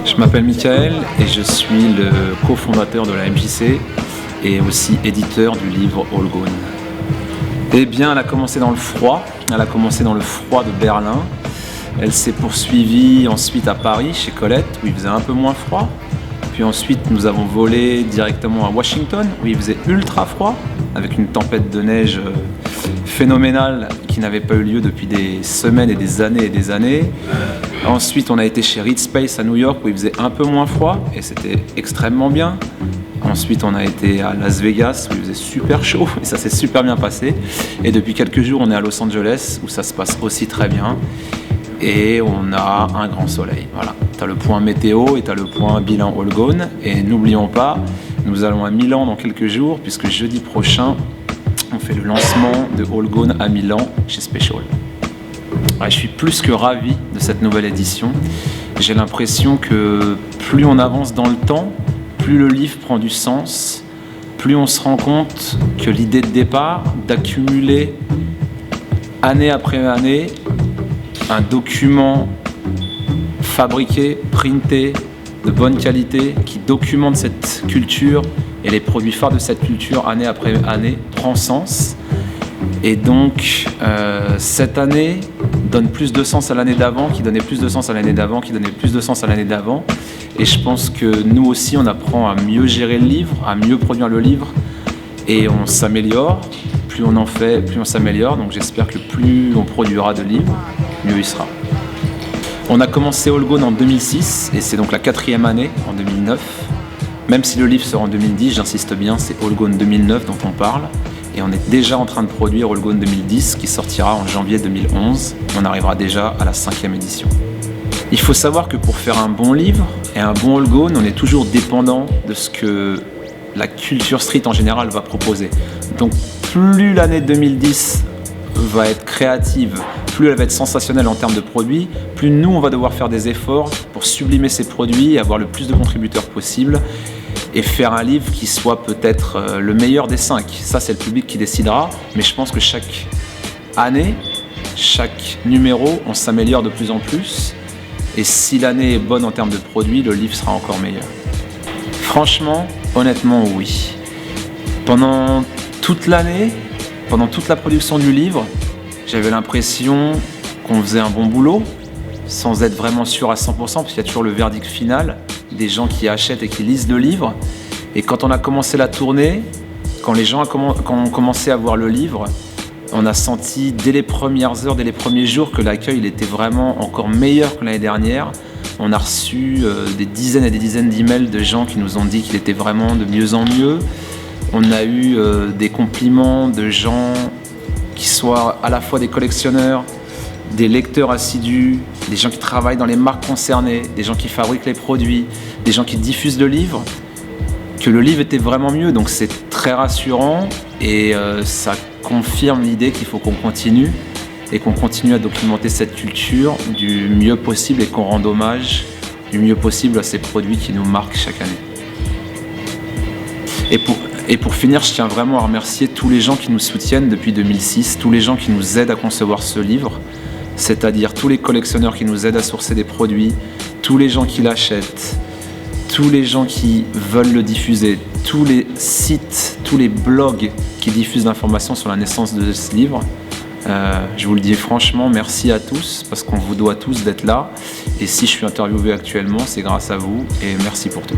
Je m'appelle Michael et je suis le cofondateur de la MJC et aussi éditeur du livre All Gone. Eh bien, elle a commencé dans le froid. Elle a commencé dans le froid de Berlin. Elle s'est poursuivie ensuite à Paris, chez Colette, où il faisait un peu moins froid. Puis ensuite, nous avons volé directement à Washington, où il faisait ultra froid, avec une tempête de neige phénoménale qui n'avait pas eu lieu depuis des semaines et des années et des années. Ensuite, on a été chez Reed Space à New York, où il faisait un peu moins froid, et c'était extrêmement bien. Ensuite, on a été à Las Vegas, où il faisait super chaud, et ça s'est super bien passé. Et depuis quelques jours, on est à Los Angeles, où ça se passe aussi très bien. Et on a un grand soleil. Voilà. Tu as le point météo et tu as le point bilan All Gone. Et n'oublions pas, nous allons à Milan dans quelques jours, puisque jeudi prochain, on fait le lancement de All Gone à Milan chez Special. Ouais, je suis plus que ravi de cette nouvelle édition. J'ai l'impression que plus on avance dans le temps, plus le livre prend du sens, plus on se rend compte que l'idée de départ, d'accumuler année après année un document fabriqué, printé, de bonne qualité, qui documente cette culture et les produits phares de cette culture année après année, prend sens. Et donc, cette année donne plus de sens à l'année d'avant, qui donnait plus de sens à l'année d'avant, qui donnait plus de sens à l'année d'avant. Et je pense que nous aussi, on apprend à mieux gérer le livre, à mieux produire le livre, et on s'améliore. Plus on en fait, plus on s'améliore. Donc j'espère que plus on produira de livres, mieux il sera. On a commencé All Gone en 2006, et c'est donc la 4e année, en 2009. Même si le livre sort en 2010, j'insiste bien, c'est All Gone 2009 dont on parle. Et on est déjà en train de produire All Gone 2010, qui sortira en janvier 2011. On arrivera déjà à la 5e édition. Il faut savoir que pour faire un bon livre et un bon All Gone, on est toujours dépendant de ce que la culture street en général va proposer. Donc plus l'année 2010 va être créative, plus elle va être sensationnelle en termes de produits, plus nous on va devoir faire des efforts pour sublimer ces produits et avoir le plus de contributeurs possible et faire un livre qui soit peut-être le meilleur des 5. Ça c'est le public qui décidera, mais je pense que chaque année, chaque numéro, on s'améliore de plus en plus. Et si l'année est bonne en termes de produits, le livre sera encore meilleur. Franchement, honnêtement, oui. Pendant toute l'année, pendant toute la production du livre, j'avais l'impression qu'on faisait un bon boulot, sans être vraiment sûr à 100%, parce qu'il y a toujours le verdict final des gens qui achètent et qui lisent le livre. Et quand on a commencé la tournée, quand les gens ont commencé à voir le livre, on a senti dès les premières heures, dès les premiers jours que l'accueil il était vraiment encore meilleur que l'année dernière. On a reçu des dizaines et des dizaines d'emails de gens qui nous ont dit qu'il était vraiment de mieux en mieux. On a eu des compliments de gens qui soient à la fois des collectionneurs, des lecteurs assidus, des gens qui travaillent dans les marques concernées, des gens qui fabriquent les produits, des gens qui diffusent le livre, que le livre était vraiment mieux. Donc c'est très rassurant et ça confirme l'idée qu'il faut qu'on continue et qu'on continue à documenter cette culture du mieux possible et qu'on rende hommage du mieux possible à ces produits qui nous marquent chaque année. Et pour finir, je tiens vraiment à remercier tous les gens qui nous soutiennent depuis 2006, tous les gens qui nous aident à concevoir ce livre, c'est-à-dire tous les collectionneurs qui nous aident à sourcer des produits, tous les gens qui l'achètent, tous les gens qui veulent le diffuser, tous les sites, tous les blogs qui diffusent l'information sur la naissance de ce livre. Je vous le dis franchement, merci à tous, parce qu'on vous doit tous d'être là. Et si je suis interviewé actuellement, c'est grâce à vous, et merci pour tout.